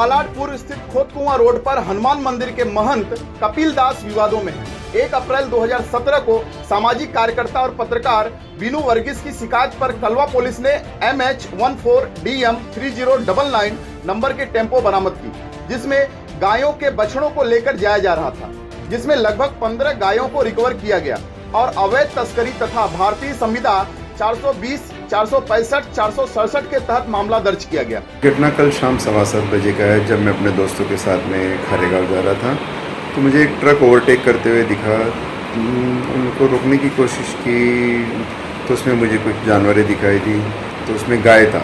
मालाडपुर स्थित खोतकुआं रोड पर हनुमान मंदिर के महंत कपिल दास विवादों में हैं। 1 अप्रैल 2017 को सामाजिक कार्यकर्ता और पत्रकार बीनू वर्गीस की शिकायत पर कलवा पुलिस ने MH14DM3099 नंबर के टेम्पो बरामद की, जिसमें गायों के बछड़ों को लेकर जाया जा रहा था, जिसमें लगभग 15 गायों को रिकवर किया गया और अवैध तस्करी तथा भारतीय संविदा 420, 465, 467 के तहत मामला दर्ज किया गया। घटना कल शाम 7:15 बजे का है। जब मैं अपने दोस्तों के साथ में खारेगांव जा रहा था तो मुझे एक ट्रक ओवरटेक करते हुए दिखा। उनको रोकने की कोशिश की तो उसमें मुझे कुछ जानवरें दिखाई दी, तो उसमें गाय था।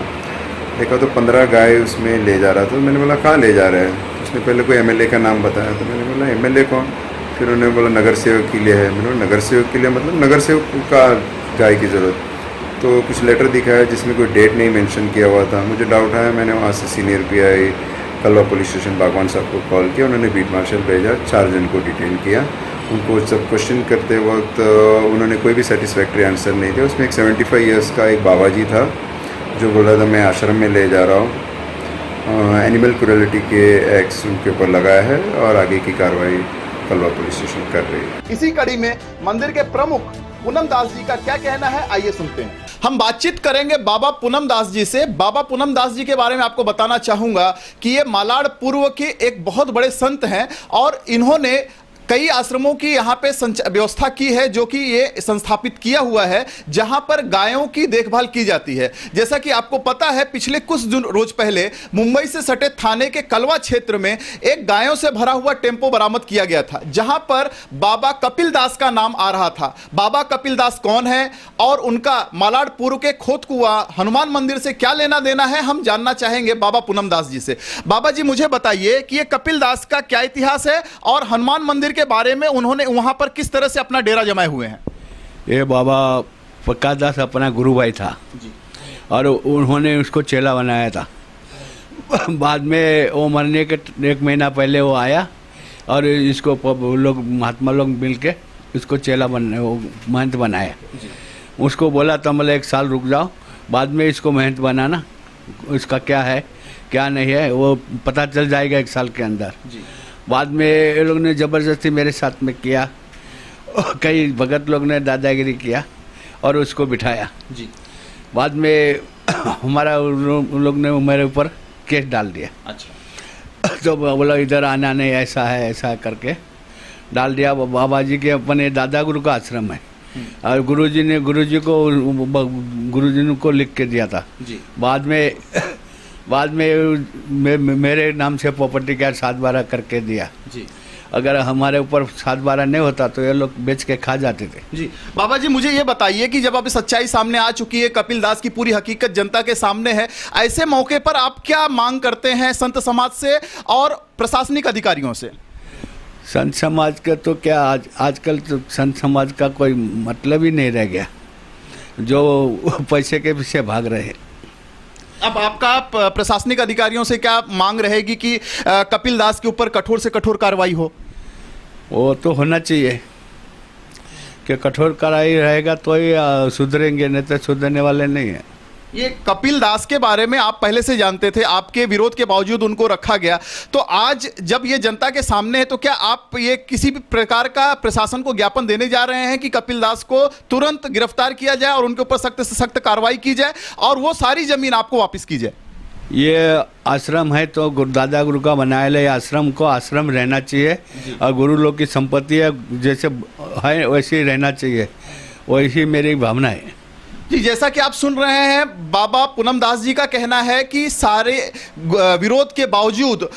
देखा तो 15 गाय उसमें ले जा रहा था। मैंने बोला कहाँ ले जा रहे हैं? उसने पहले कोई MLA का नाम बताया, तो मैंने बोला MLA कौन? फिर उन्होंने बोला नगर सेवक के लिए है। मैंने बोला नगर सेवक के लिए मतलब नगर सेवक का गाय की ज़रूरत? तो कुछ लेटर दिखाया जिसमें कोई डेट नहीं मेंशन किया हुआ था। मुझे डाउट आया, मैंने वहाँ से सीनियर PI कलवा पुलिस स्टेशन बागवान साहब को कॉल किया। उन्होंने बीट मार्शल भेजा, 4 जन को डिटेन किया। उनको सब क्वेश्चन करते वक्त उन्होंने कोई भी सेटिस्फैक्ट्री आंसर नहीं दिया। उसमें एक 75 ईयर्स का एक बाबा जी था जो बोल रहा था मैं आश्रम में ले जा रहा हूँ। एनिमल क्रूरलिटी के एक्ट्स उनके ऊपर लगाया है और आगे की कार्रवाई कलवा पुलिस स्टेशन कर रही है। इसी कड़ी में मंदिर के प्रमुख पूनम दास जी का क्या कहना है, आइए सुनते हैं। हम बातचीत करेंगे बाबा पूनम दास जी से। बाबा पूनम दास जी के बारे में आपको बताना चाहूंगा कि ये मालाडपुर के एक बहुत बड़े संत हैं और इन्होंने कई आश्रमों की यहाँ पे व्यवस्था की है, जो कि ये संस्थापित किया हुआ है, जहाँ पर गायों की देखभाल की जाती है। जैसा कि आपको पता है, पिछले कुछ रोज पहले मुंबई से सटे थाने के कलवा क्षेत्र में एक गायों से भरा हुआ टेम्पो बरामद किया गया था, जहाँ पर बाबा कपिल दास का नाम आ रहा था। बाबा कपिल दास कौन है और उनका मालाडपुर के खोतकुआं हनुमान मंदिर से क्या लेना देना है, हम जानना चाहेंगे बाबा पूनम दास जी से। बाबा जी, मुझे बताइए कि ये कपिल दास का क्या इतिहास है और हनुमान मंदिर के बारे में उन्होंने वहां पर किस तरह से अपना डेरा जमाए हुए हैं। ये बाबा प्रकाश दास अपना गुरु भाई था जी। और उन्होंने उसको चेला बनाया था। बाद में वो मरने के 1 महीना पहले वो आया और इसको लोग महात्मा लोग मिल के इसको चेला महंत बनाया। उसको बोला तो मतलब 1 साल रुक जाओ, बाद में इसको महंत बनाना, इसका क्या है क्या नहीं है वो पता चल जाएगा 1 साल के अंदर जी। बाद में ये लोग ने ज़बरदस्ती मेरे साथ में किया, कई भगत लोग ने दादागिरी किया और उसको बिठाया जी। बाद में हमारा उन लोग ने मेरे ऊपर केस डाल दिया। अच्छा। तो बोला इधर आना नहीं, ऐसा है ऐसा करके डाल दिया। बाबा जी के अपने दादा गुरु का आश्रम है और गुरुजी को लिख के दिया था जी। बाद में मेरे नाम से प्रॉपर्टी का 7/12 करके दिया जी। अगर हमारे ऊपर 7/12 नहीं होता तो ये लोग बेच के खा जाते थे जी। बाबा जी, मुझे ये बताइए कि जब अब सच्चाई सामने आ चुकी है, कपिल दास की पूरी हकीकत जनता के सामने है, ऐसे मौके पर आप क्या मांग करते हैं संत समाज से और प्रशासनिक अधिकारियों से? संत समाज का तो क्या आजकल तो संत समाज का कोई मतलब ही नहीं रह गया, जो पैसे के पीछे भाग रहे हैं। अब आपका प्रशासनिक अधिकारियों से क्या मांग रहेगी कि कपिल दास के ऊपर कठोर से कठोर कार्रवाई हो? वो तो होना चाहिए कि कठोर कार्रवाई रहेगा तो ही सुधरेंगे, नहीं तो सुधरने वाले नहीं है। ये कपिल दास के बारे में आप पहले से जानते थे, आपके विरोध के बावजूद उनको रखा गया, तो आज जब ये जनता के सामने है तो क्या आप ये किसी भी प्रकार का प्रशासन को ज्ञापन देने जा रहे हैं कि कपिल दास को तुरंत गिरफ्तार किया जाए और उनके ऊपर सख्त से सख्त कार्रवाई की जाए और वो सारी जमीन आपको वापस की जाए? ये आश्रम है तो दादा गुरु का बनाया आश्रम को आश्रम रहना चाहिए और गुरु लोग की संपत्ति है, जैसे है वैसे ही रहना चाहिए, वैसी मेरी भावना है जी। जैसा कि आप सुन रहे हैं, बाबा पूनम दास जी का कहना है कि सारे विरोध के बावजूद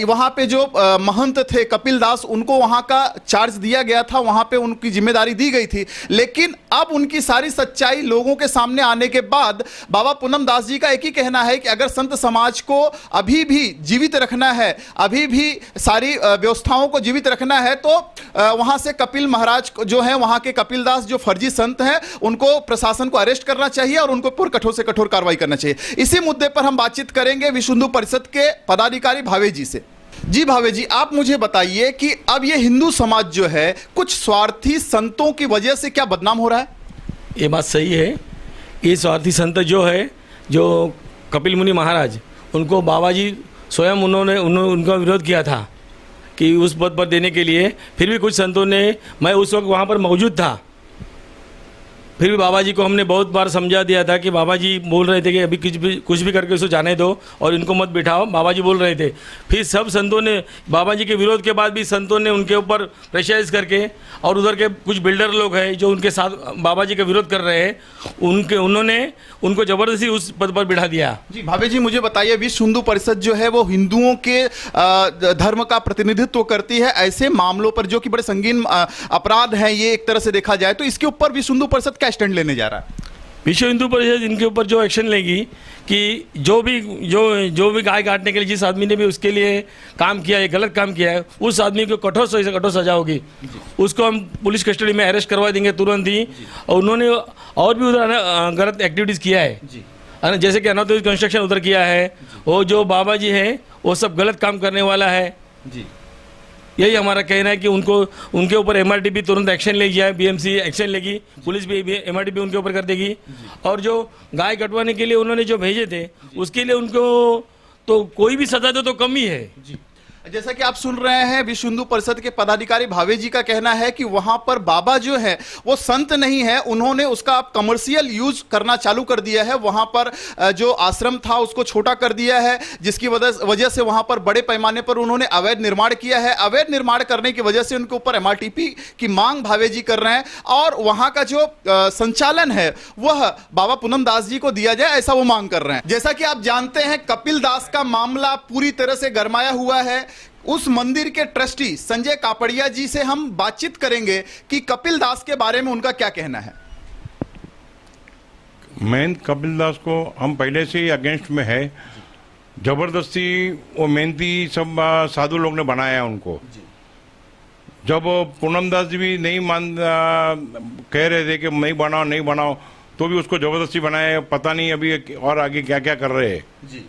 वहाँ पे जो महंत थे कपिल दास, उनको वहाँ का चार्ज दिया गया था, वहाँ पे उनकी जिम्मेदारी दी गई थी, लेकिन अब उनकी सारी सच्चाई लोगों के सामने आने के बाद बाबा पूनम दास जी का एक ही कहना है कि अगर संत समाज को अभी भी जीवित रखना है, अभी भी सारी व्यवस्थाओं को जीवित रखना है, तो वहाँ से कपिल महाराज जो हैं, वहाँ के कपिल दास जो फर्जी संत हैं, उनको प्रशासन को अरेस्ट करना चाहिए और उनको पर कठोर से कठोर कार्रवाई करना चाहिए। इसी मुद्दे पर हम बातचीत करेंगे विश्व हिंदू परिषद के पदाधिकारी भावे जी से। जी भावे जी, आप मुझे बताइए कि अब ये हिंदू समाज जो है कुछ स्वार्थी संतों की वजह से क्या बदनाम हो रहा है? ये बात सही है। ये स्वार्थी संत जो है, जो कपिल मुनि महाराज, उनको बाबा जी स्वयं उनका विरोध किया था कि उस पद पर देने के लिए। फिर भी कुछ संतों ने, मैं उस वक्त वहाँ पर मौजूद था, फिर भी बाबा जी को हमने बहुत बार समझा दिया था कि बाबा जी बोल रहे थे कि अभी कुछ भी करके उसको जाने दो और इनको मत बिठाओ, बाबा जी बोल रहे थे। फिर सब संतों ने, बाबा जी के विरोध के बाद भी संतों ने उनके ऊपर प्रेशराइज करके, और उधर के कुछ बिल्डर लोग हैं जो उनके साथ बाबा जी का विरोध कर रहे हैं, उन्होंने उनको ज़बरदस्ती उस पद पर बिठा दिया। जी भावे जी, मुझे बताइए, विश्व हिंदू परिषद जो है वो हिंदुओं के धर्म का प्रतिनिधित्व करती है। ऐसे मामलों पर जो कि बड़े संगीन अपराध हैं, ये एक तरह से देखा जाए तो, इसके ऊपर विश्व हिंदू परिषद क्या स्टैंड लेने जा रहा है? विश्व हिंदू परिषद इनके ऊपर जो एक्शन लेगी कि जो भी गाय काटने के लिए जिस आदमी ने भी उसके लिए काम किया है, गलत काम किया है, उस आदमी को कठोर से कठोर सजा होगी। उसको हम पुलिस कस्टडी में अरेस्ट करवा देंगे तुरंत ही। और उन्होंने और भी उधर गलत एक्टिविटीज़ किया है, जैसे कि अनौतिक कंस्ट्रक्शन उधर किया है, वो जो बाबा जी है वो सब गलत काम करने वाला है जी। यही हमारा कहना है कि उनके ऊपर एमआरटीपी तुरंत एक्शन ले जाए, बीएमसी एक्शन लेगी, पुलिस भी एमआरटीपी उनके ऊपर कर देगी। और जो गाय कटवाने के लिए उन्होंने जो भेजे थे उसके लिए उनको तो कोई भी सजा दे तो कम ही है जी। जैसा कि आप सुन रहे हैं, विश्व हिंदू परिषद के पदाधिकारी भावे जी का कहना है कि वहां पर बाबा जो है वो संत नहीं है, उन्होंने उसका कमर्शियल यूज करना चालू कर दिया है। वहां पर जो आश्रम था उसको छोटा कर दिया है, जिसकी वजह से वहां पर बड़े पैमाने पर उन्होंने अवैध निर्माण किया है। अवैध निर्माण करने की वजह से उनके ऊपर एमआरटीपी की मांग भावे जी कर रहे हैं, और वहां का जो संचालन है वह बाबा पूनम दास जी को दिया जाए, ऐसा वो मांग कर रहे हैं। जैसा कि आप जानते हैं, कपिल दास का मामला पूरी तरह से गरमाया हुआ है। उस मंदिर के ट्रस्टी संजय कापड़िया जी से हम बातचीत करेंगे कि कपिल दास के बारे में उनका क्या कहना है। मेहनत कपिल दास को हम पहले से ही अगेंस्ट में है। जबरदस्ती वो मेहनती सब साधु लोग ने बनाया है उनको। जब पूनम दास जी भी नहीं कह रहे थे कि नहीं बनाओ तो भी उसको जबरदस्ती बनाया। पता नहीं अभी और आगे क्या क्या कर रहे हैं जी।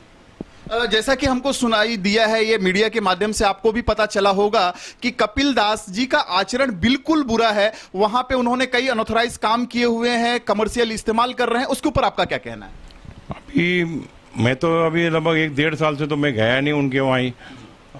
जैसा कि हमको सुनाई दिया है, ये मीडिया के माध्यम से आपको भी पता चला होगा कि कपिल दास जी का आचरण बिल्कुल बुरा है। वहां पे उन्होंने कई अनऑथराइज काम किए हुए हैं, कमर्शियल इस्तेमाल कर रहे हैं, उसके ऊपर आपका क्या कहना है? मैं तो अभी लगभग 1-1.5 साल से तो मैं गया नहीं उनके वहीं।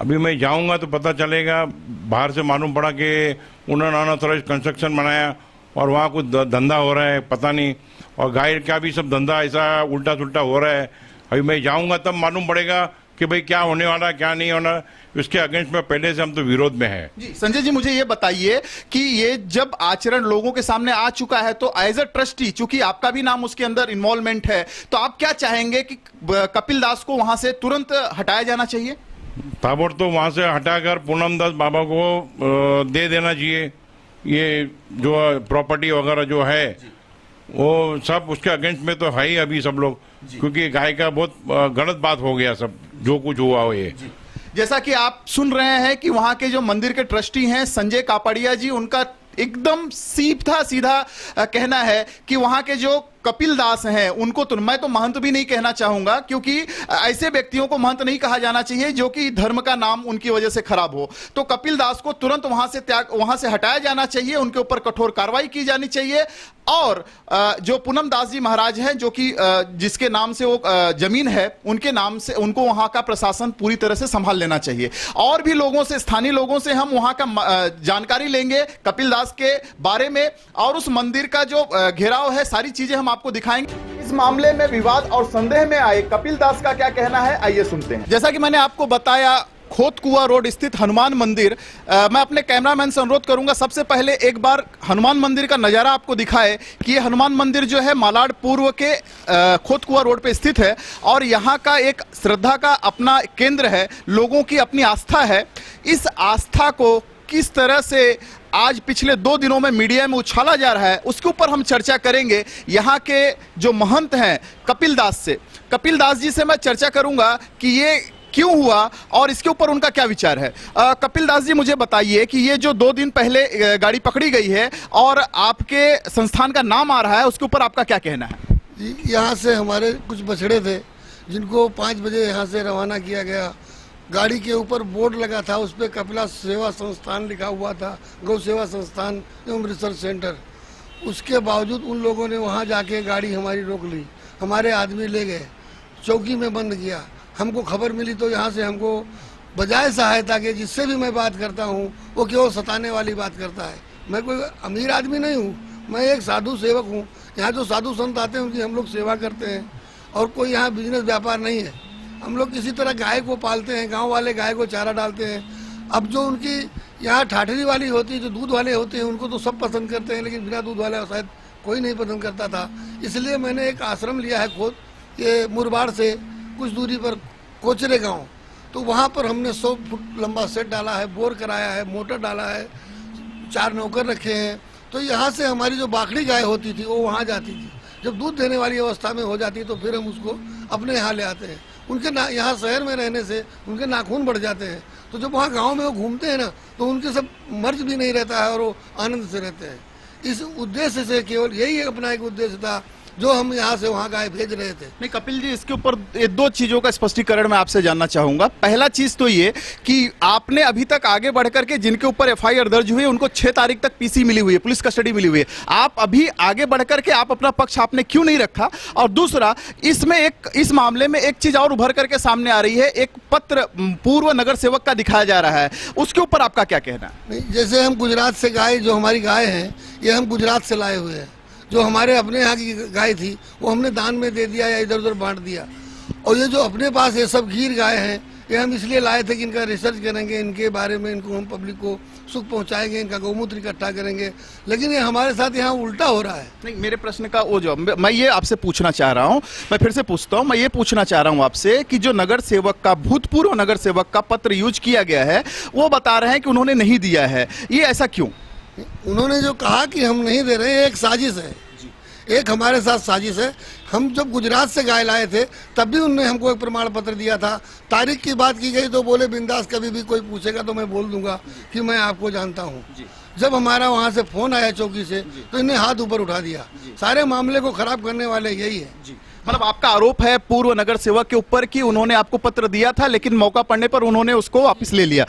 अभी मैं जाऊंगा तो पता चलेगा। बाहर से मालूम पड़ा कि उन्होंने अनऑथराइज कंस्ट्रक्शन बनाया और वहाँ कुछ धंधा हो रहा है, पता नहीं। और गाय का भी सब धंधा ऐसा उल्टा सुल्टा हो रहा है। अभी मैं जाऊंगा तब मालूम पड़ेगा कि भाई क्या होने वाला क्या नहीं होना। उसके अगेंस्ट में पहले से हम तो विरोध में हैं जी। संजय जी, मुझे ये बताइए कि ये जब आचरण लोगों के सामने आ चुका है तो एज अ ट्रस्टी, चूंकि आपका भी नाम उसके अंदर इन्वॉल्वमेंट है, तो आप क्या चाहेंगे कि कपिल दास को वहां से तुरंत हटाया जाना चाहिए? ताबड़तोड़ वहां से हटाकर पूनम दास बाबा को दे देना चाहिए। ये जो प्रॉपर्टी वगैरह जो है वो सब उसके अगेंस्ट में तो है ही अभी सब लोग, क्योंकि गाय का बहुत गलत बात हो गया सब जो कुछ हुआ हो ये। जैसा कि आप सुन रहे हैं कि वहां के जो मंदिर के ट्रस्टी हैं संजय कापड़िया जी, उनका एकदम सीधा कहना है कि वहां के जो कपिल दास हैं उनको तो मैं तो महंत भी नहीं कहना चाहूंगा, क्योंकि ऐसे व्यक्तियों को महंत नहीं कहा जाना चाहिए जो कि धर्म का नाम उनकी वजह से खराब हो। तो कपिल दास को तुरंत वहां से हटाया जाना चाहिए, उनके ऊपर कठोर कार्रवाई की जानी चाहिए। और जो पूनम दास जी महाराज हैं, जो कि जिसके नाम से वो जमीन है, उनके नाम से उनको वहां का प्रशासन पूरी तरह से संभाल लेना चाहिए। और भी लोगों से, स्थानीय लोगों से हम वहां का जानकारी लेंगे कपिल दास के बारे में, और उस मंदिर का जो घेराव है, सारी चीजें हम आपको दिखाएंगे। इस मामले में विवाद और संदेह में आए कपिल दास का क्या कहना है, आइए सुनते हैं। जैसा कि मैंने आपको बताया, खोतकुआ रोड स्थित हनुमान मंदिर, मैं अपने कैमरामैन से अनुरोध करूंगा सबसे पहले एक बार हनुमान मंदिर का नज़ारा आपको दिखाए कि ये हनुमान मंदिर जो है मालाड पूर्व के खोतकुआ रोड पे स्थित है, और यहाँ का एक श्रद्धा का अपना केंद्र है, लोगों की अपनी आस्था है। इस आस्था को किस तरह से आज पिछले 2 दिनों में मीडिया में उछाला जा रहा है, उसके ऊपर हम चर्चा करेंगे यहाँ के जो महंत हैं कपिल दास से। कपिल दास जी से मैं चर्चा करूंगा कि ये क्यों हुआ और इसके ऊपर उनका क्या विचार है। कपिल दास जी, मुझे बताइए कि ये जो 2 दिन पहले गाड़ी पकड़ी गई है और आपके संस्थान का नाम आ रहा है, उसके ऊपर आपका क्या कहना है? जी, यहाँ से हमारे कुछ बछड़े थे जिनको 5 बजे यहाँ से रवाना किया गया। गाड़ी के ऊपर बोर्ड लगा था, उस पर कपिला सेवा संस्थान लिखा हुआ था, गौ सेवा संस्थान एवं रिसर्च सेंटर। उसके बावजूद उन लोगों ने वहाँ जाके गाड़ी हमारी रोक ली, हमारे आदमी ले गए, चौकी में बंद किया। हमको खबर मिली तो यहाँ से हमको बजाय सहायता के जिससे भी मैं बात करता हूँ वो केवल सताने वाली बात करता है। मैं कोई अमीर आदमी नहीं हूँ, मैं एक साधु सेवक हूँ। यहाँ जो साधु संत आते हैं उनकी हम लोग सेवा करते हैं और कोई यहाँ बिजनेस व्यापार नहीं है। हम लोग किसी तरह गाय को पालते हैं, गांव वाले गाय को चारा डालते हैं। अब जो उनकी यहाँ ठाठरी वाली होती है, जो दूध वाले होते हैं, उनको तो सब पसंद करते हैं, लेकिन बिना दूध वाले शायद कोई नहीं पसंद करता था। इसलिए मैंने एक आश्रम लिया है खुद, ये मुरबाड़ से कुछ दूरी पर कोचरे गाँव। तो वहाँ पर हमने 100 फुट लंबा सेट डाला है, बोर कराया है, मोटर डाला है, 4 नौकर रखे हैं। तो यहाँ से हमारी जो बाखड़ी गाय होती थी वो वहाँ जाती थी। जब दूध देने वाली अवस्था में हो जाती है तो फिर हम उसको अपने यहाँ ले आते हैं। उनके यहाँ शहर में रहने से उनके नाखून बढ़ जाते हैं, तो जब वहाँ गांव में वो घूमते हैं ना तो उनके सब मर्ज भी नहीं रहता है और वो आनंद से रहते हैं। इस उद्देश्य से केवल यही अपना एक उद्देश्य था जो हम यहाँ से वहाँ गाय भेज रहे थे। नहीं कपिल जी, इसके ऊपर 2 चीजों का स्पष्टीकरण मैं आपसे जानना चाहूंगा। पहला चीज तो ये कि आपने अभी तक आगे बढ़ करके जिनके ऊपर एफआईआर दर्ज हुई है उनको 6 तारीख तक पीसी मिली हुई है, पुलिस कस्टडी मिली हुई है। आप अभी आगे बढ़ करके आप अपना पक्ष आपने क्यों नहीं रखा? और दूसरा, इसमें इस मामले में एक चीज और उभर करके सामने आ रही है, एक पत्र पूर्व नगर सेवक का दिखाया जा रहा है, उसके ऊपर आपका क्या कहना है? जैसे हम गुजरात से गाय, जो हमारी गाय है ये हम गुजरात से लाए हुए हैं। जो हमारे अपने यहाँ की गाय थी वो हमने दान में दे दिया या इधर उधर बांट दिया। और ये जो अपने पास ये सब गीर गाय हैं ये हम इसलिए लाए थे कि इनका रिसर्च करेंगे, इनके बारे में इनको हम पब्लिक को सुख पहुंचाएंगे, इनका गौमूत्र इकट्ठा करेंगे। लेकिन ये हमारे साथ यहाँ उल्टा हो रहा है। नहीं, मेरे प्रश्न का वो जवाब मैं ये आपसे पूछना चाह रहा हूँ, मैं फिर से पूछता हूँ, मैं ये पूछना चाह रहा हूँ आपसे कि जो नगर सेवक का, भूतपूर्व नगर सेवक का पत्र यूज किया गया है वो बता रहे हैं कि उन्होंने नहीं दिया है, ये ऐसा क्यों? उन्होंने जो कहा कि हम नहीं दे रहे हैं, एक साजिश है, एक हमारे साथ साजिश है। हम जब गुजरात से गाय लाए थे तब भी उन्होंने हमको एक प्रमाण पत्र दिया था। तारीख की बात की गई तो बोले बिंदास, कभी भी कोई पूछेगा तो मैं बोल दूंगा कि मैं आपको जानता हूँ। जब हमारा वहाँ से फोन आया चौकी से तो इन्हें हाथ ऊपर उठा दिया। सारे मामले को खराब करने वाले यही है। मतलब आपका आरोप है पूर्व नगर सेवक के ऊपर कि उन्होंने आपको पत्र दिया था लेकिन मौका पड़ने पर उन्होंने उसको वापस ले लिया।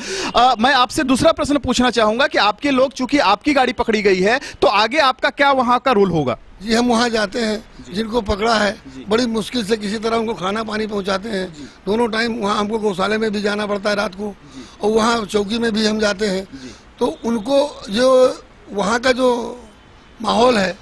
मैं आपसे दूसरा प्रश्न पूछना चाहूंगा कि आपके लोग, चूंकि आपकी गाड़ी पकड़ी गई है, तो आगे आपका क्या वहां का रूल होगा? जी, हम वहाँ जाते हैं, जिनको पकड़ा है बड़ी मुश्किल से किसी तरह उनको खाना पानी पहुँचाते हैं। दोनों टाइम वहाँ हमको गौशाले में भी जाना पड़ता है रात को, और वहाँ चौकी में भी हम जाते हैं। तो उनको जो वहाँ का जो माहौल है,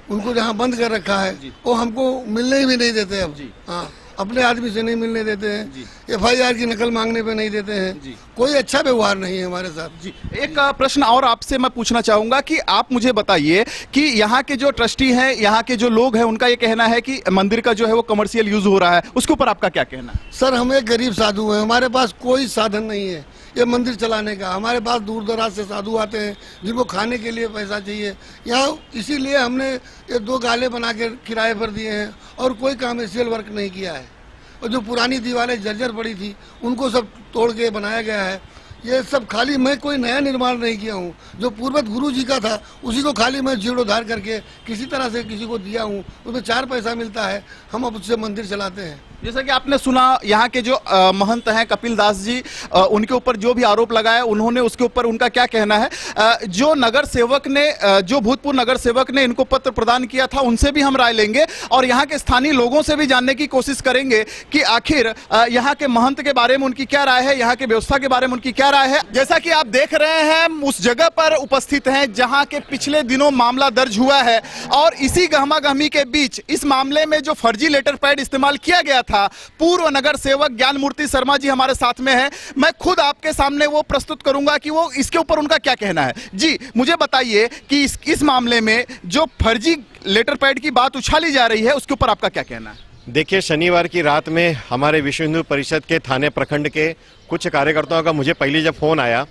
उनको जहाँ बंद कर रखा है वो हमको मिलने ही भी नहीं देते। अब हाँ, अपने आदमी से नहीं मिलने देते हैं, एफआईआर की नकल मांगने पे नहीं देते हैं, कोई अच्छा व्यवहार नहीं है हमारे साथ। जी, एक प्रश्न और आपसे मैं पूछना चाहूंगा कि आप मुझे बताइए कि यहाँ के जो ट्रस्टी हैं, यहाँ के जो लोग हैं, उनका ये कहना है कि मंदिर का जो है वो कमर्शियल यूज हो रहा है, उसके ऊपर आपका क्या कहना है? सर, हम एक गरीब साधु हैं, हमारे पास कोई साधन नहीं है ये मंदिर चलाने का। हमारे पास दूर दराज से साधु आते हैं जिनको खाने के लिए पैसा चाहिए। यहाँ इसीलिए हमने ये 2 गाले बना के किराए पर दिए हैं और कोई कमर्शियल वर्क नहीं किया है। और जो पुरानी दीवारें जर्जर पड़ी थी उनको सब तोड़ के बनाया गया है। ये सब खाली, मैं कोई नया निर्माण नहीं किया हूँ, जो पूर्वत गुरु जी का था उसी को खाली मैं जीर्णोद्धार करके किसी तरह से किसी को दिया हूँ। उसमें 4 पैसा मिलता है, हम अब उससे मंदिर चलाते हैं। जैसा कि आपने सुना, यहाँ के जो महंत हैं कपिल दास जी, उनके ऊपर जो भी आरोप लगाया उन्होंने, उसके ऊपर उनका क्या कहना है? जो नगर सेवक ने, जो भूतपूर्व नगर सेवक ने इनको पत्र प्रदान किया था, उनसे भी हम राय लेंगे और यहाँ के स्थानीय लोगों से भी जानने की कोशिश करेंगे कि आखिर यहाँ के महंत के बारे में उनकी क्या राय है, यहाँ के व्यवस्था के बारे में उनकी क्या राय है। जैसा कि आप देख रहे हैं, उस जगह पर उपस्थित हैं जहाँ के पिछले दिनों मामला दर्ज हुआ है और इसी गहमा गहमी के बीच इस मामले में जो फर्जी लेटर पैड इस्तेमाल किया गया था, पूर्व नगर सेवक ज्ञान मूर्ति शर्मा जी हमारे साथ में हैं। मैं खुद आपके सामने वो प्रस्तुत करूंगा कि वो इसके ऊपर उनका क्या कहना है। जी, मुझे बताइए कि इस मामले में जो फर्जी लेटर पैड की बात उछाली जा रही है उसके ऊपर आपका क्या कहना है? देखिए, शनिवार की रात में हमारे विश्व हिंदू परिषद के थाने प्रखंड के कुछ कार्यकर्ताओं का मुझे पहले जब फोन आया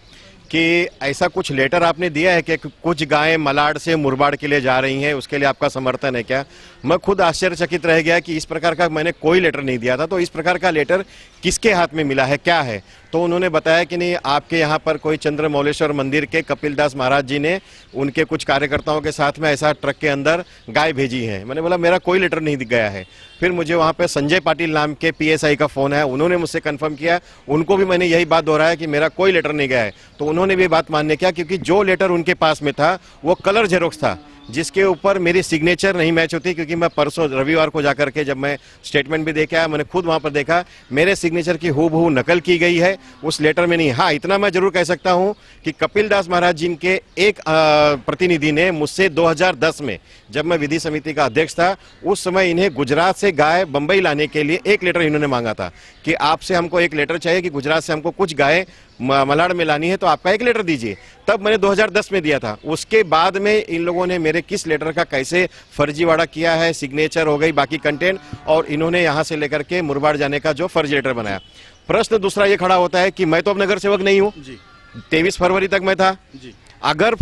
कि ऐसा कुछ लेटर आपने दिया है कि कुछ गायें मलाड से मुरबाड़ के लिए जा रही हैं, उसके लिए आपका समर्थन है क्या? मैं खुद आश्चर्यचकित रह गया कि इस प्रकार का मैंने कोई लेटर नहीं दिया था। तो इस प्रकार का लेटर किसके हाथ में मिला है, क्या है? तो उन्होंने बताया कि नहीं, आपके यहाँ पर कोई चंद्रमौलेश्वर मंदिर के कपिल दास महाराज जी ने उनके कुछ कार्यकर्ताओं के साथ में ऐसा ट्रक के अंदर गाय भेजी है। मैंने बोला मेरा कोई लेटर नहीं गया है। फिर मुझे वहाँ पे संजय पाटिल नाम के पीएसआई का फोन है, उन्होंने मुझसे कंफर्म किया, उनको भी मैंने यही बात दोहराया कि मेरा कोई लेटर नहीं गया है। तो उन्होंने भी बात मान्य किया, क्योंकि जो लेटर उनके पास में था वो कलर जेरोक्स था, जिसके ऊपर मेरी सिग्नेचर नहीं मैच होती, क्योंकि मैं परसों रविवार को जाकर के जब मैं स्टेटमेंट भी देखा है, मैंने खुद वहां पर देखा, मेरे सिग्नेचर की हूबहू नकल की गई है, उस लेटर में नहीं। हाँ, इतना मैं जरूर कह सकता हूं कि कपिल दास महाराज जी के एक प्रतिनिधि ने मुझसे 2010 में, जब मैं विधि समिति का अध्यक्ष था, उस समय इन्हें गुजरात से गाय बंबई लाने के लिए एक लेटर इन्होंने मांगा था कि आपसे हमको एक लेटर चाहिए कि गुजरात से हमको कुछ गाय मलाड़ में लानी है, तो आपका एक लेटर दीजिए। तब मैंने 2010 में दिया था। उसके बाद में इन लोगों ने मेरे किस लेटर का कैसे फर्जीवाड़ा किया है, सिग्नेचर हो गई, बाकी कंटेंट, और इन्होंने यहां से लेकर के मुरबाड़ जाने का जो फर्जी लेटर बनाया। प्रश्न दूसरा ये खड़ा होता है कि मैं तो अब नगर सेवक नहीं हूं, 23 फरवरी तक मैं था। अगर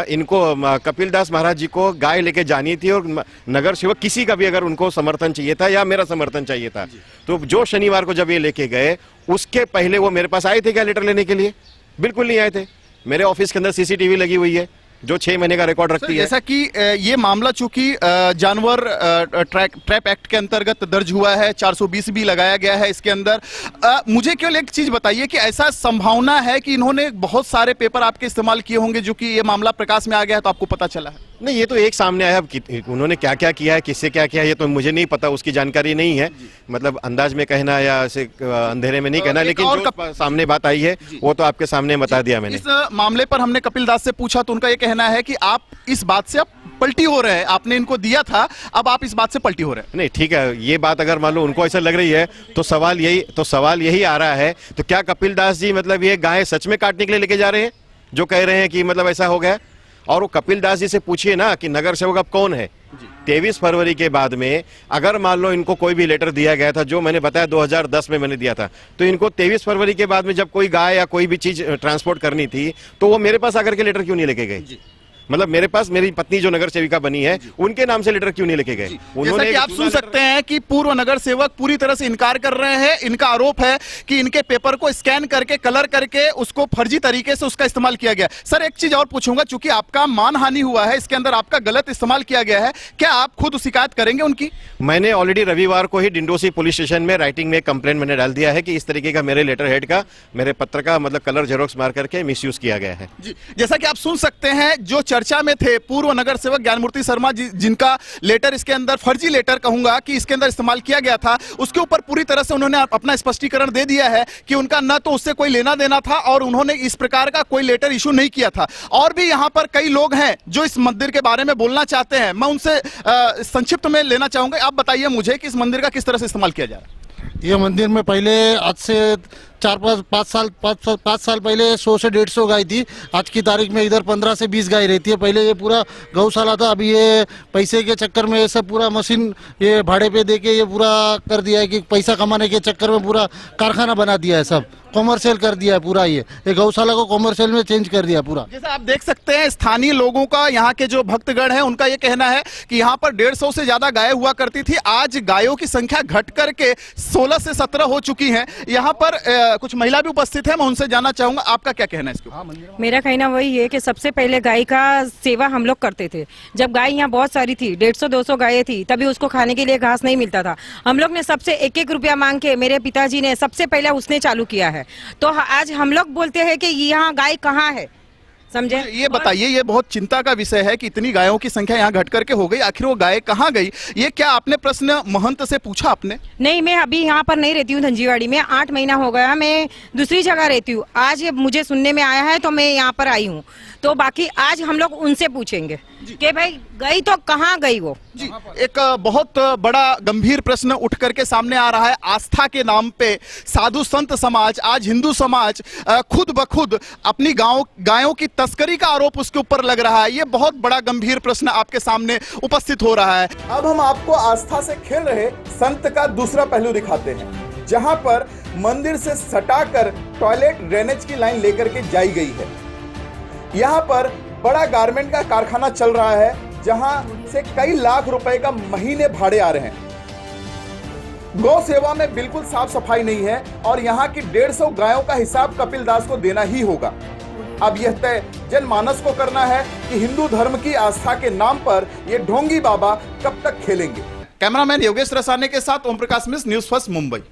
इनको कपिल दास महाराज जी को गाय लेके जानी थी और नगर सेवक किसी का भी अगर उनको समर्थन चाहिए था या मेरा समर्थन चाहिए था, तो जो शनिवार को जब ये लेके गए, उसके पहले वो मेरे पास आए थे क्या लेटर लेने के लिए? बिल्कुल नहीं आए थे। मेरे ऑफिस के अंदर सीसीटीवी लगी हुई है जो 6 महीने का रिकॉर्ड रखती है। जैसा कि ये मामला चूंकि जानवर ट्रैप एक्ट के अंतर्गत दर्ज हुआ है, 420 भी लगाया गया है इसके अंदर। मुझे केवल एक चीज बताइए कि ऐसा संभावना है कि इन्होंने बहुत सारे पेपर आपके इस्तेमाल किए होंगे जो कि ये मामला प्रकाश में आ गया है तो आपको पता चला है? नहीं, ये तो एक सामने आया। उन्होंने क्या क्या किया है, किससे क्या किया है, ये तो मुझे नहीं पता, उसकी जानकारी नहीं है। मतलब अंदाज में कहना या ऐसे अंधेरे में नहीं कहना, लेकिन जो सामने बात आई है वो तो आपके सामने बता दिया मैंने। इस मामले पर हमने कपिल दास से पूछा तो उनका ये कहना है कि आप इस बात से अब पलटी हो रहे हैं, आपने इनको दिया था, अब आप इस बात से पलटी हो रहे हैं। नहीं, ठीक है, ये बात अगर मान लो उनको ऐसा लग रही है तो सवाल यही आ रहा है, तो क्या कपिल दास जी मतलब ये गाय सच में काटने के लिए लेके जा रहे हैं जो कह रहे हैं कि मतलब ऐसा हो गया? और वो कपिल दास जी से पूछिए ना कि नगर सेवक अब कौन है। 23 फरवरी के बाद में अगर मान लो इनको कोई भी लेटर दिया गया था, जो मैंने बताया 2010 में मैंने दिया था, तो इनको 23 फरवरी के बाद में जब कोई गाय या कोई भी चीज ट्रांसपोर्ट करनी थी तो वो मेरे पास आकर के लेटर क्यों नहीं लेके गए? मतलब मेरे पास मेरी पत्नी जो नगर सेविका बनी है उनके नाम से लेटर क्यों नहीं लेके गए? जैसा कि आप सुन सकते हैं कि पूर्व नगर सेवक पूरी तरह से इनकार कर रहे हैं। इनका आरोप है कि इनके पेपर को स्कैन करके, कलर करके उसको फर्जी तरीके से उसका इस्तेमाल किया गया। सर, एक चीज और पूछूंगा, चूंकि आपका मानहानि हुआ है, इसके अंदर आपका गलत इस्तेमाल किया गया है, क्या आप खुद शिकायत करेंगे उनकी? मैंने ऑलरेडी रविवार को ही डिंडोसी पुलिस स्टेशन में राइटिंग में कंप्लेंट मैंने डाल दिया है कि इस तरीके का मेरे लेटर हेड का, मेरे पत्र का मतलब कलर जेरोक्स मार करके मिसयूज किया गया है। जी, जैसा कि आप सुन सकते हैं, जो चर्चा में थे पूर्व नगर सेवक ज्ञानमूर्ति शर्मा जी, जिनका लेटर इसके अंदर फर्जी लेटर कहूंगा कि इसके अंदर इस्तेमाल किया गया था, उसके ऊपर पूरी तरह से उन्होंने अपना स्पष्टीकरण दे दिया है कि उनका न तो उससे कोई लेना देना था और उन्होंने इस प्रकार का कोई लेटर इशू नहीं किया था। और भी यहां पर कई लोग हैं जो इस मंदिर के बारे में बोलना चाहते हैं, मैं उनसे संक्षिप्त में लेना चाहूंगा। आप बताइए मुझे कि इस मंदिर का किस तरह से इस्तेमाल किया जा रहा है? ये मंदिर में पहले आज से 4-5 साल पहले 100 से 150 गाय थी। आज की तारीख में इधर 15 से 20 गाय रहती है। पहले ये पूरा गौशाला था, अभी ये पैसे के चक्कर में ये सब पूरा मशीन ये भाड़े पे देके ये पूरा कर दिया है कि पैसा कमाने के चक्कर में पूरा कारखाना बना दिया है, सब कॉमर्शियल कर दिया है पूरा। ये गौशाला को कॉमर्शियल में चेंज कर दिया पूरा। जैसा आप देख सकते हैं, स्थानीय लोगों का, यहाँ के जो भक्तगण हैं उनका ये कहना है कि यहाँ पर 150 से ज्यादा गाय हुआ करती थी, आज गायों की संख्या घट करके 16 से 17 हो चुकी है। यहाँ पर कुछ महिला भी उपस्थित है, मैं उनसे जानना चाहूंगा आपका क्या कहना है इसके ऊपर? मेरा कहना वही है कि सबसे पहले गाय का सेवा हम लोग करते थे। जब गाय यहाँ बहुत सारी थी, 150-200 गायें थी, तभी उसको खाने के लिए घास नहीं मिलता था। हम लोग ने सबसे 1-1 रुपया मांग के, मेरे पिताजी ने सबसे पहले उसने चालू किया है। तो आज हम लोग बोलते हैं कि यहाँ गाय कहाँ है, समझे? ये बताइए, ये बहुत चिंता का विषय है कि इतनी गायों की संख्या यहाँ घट करके हो गई, आखिर वो गाय कहाँ गई? ये क्या आपने प्रश्न महंत से पूछा आपने? नहीं, मैं अभी यहाँ पर नहीं रहती हूँ धंजीवाड़ी में, 8 महीना हो गया, मैं दूसरी जगह रहती हूँ। आज ये मुझे सुनने में आया है तो मैं यहाँ पर आई हूँ। तो बाकी आज हम लोग उनसे पूछेंगे कि भाई गई तो कहाँ गई वो। जी, एक बहुत बड़ा गंभीर प्रश्न उठ करके सामने आ रहा है। आस्था के नाम पे साधु संत समाज, आज हिंदू समाज खुद ब खुद अपनी गायों की तस्करी का आरोप उसके ऊपर लग रहा है। ये बहुत बड़ा गंभीर प्रश्न आपके सामने उपस्थित हो रहा है। अब हम आपको आस्था से खेल रहे संत का दूसरा पहलू दिखाते हैं, जहां पर मंदिर से सटाकर टॉयलेट ड्रेनेज की लाइन लेकर के जाई गई है। यहाँ पर बड़ा गारमेंट का कारखाना चल रहा है, जहां से कई लाख रुपए का महीने भाड़े आ रहे हैं। गौ सेवा में बिल्कुल साफ सफाई नहीं है और यहाँ की 150 गायों का हिसाब कपिल दास को देना ही होगा। अब यह तय जनमानस को करना है कि हिंदू धर्म की आस्था के नाम पर ये ढोंगी बाबा कब तक खेलेंगे। कैमरामैन योगेश रसाने के साथ ओम प्रकाश मिश्र, न्यूज़ फर्स्ट, मुंबई।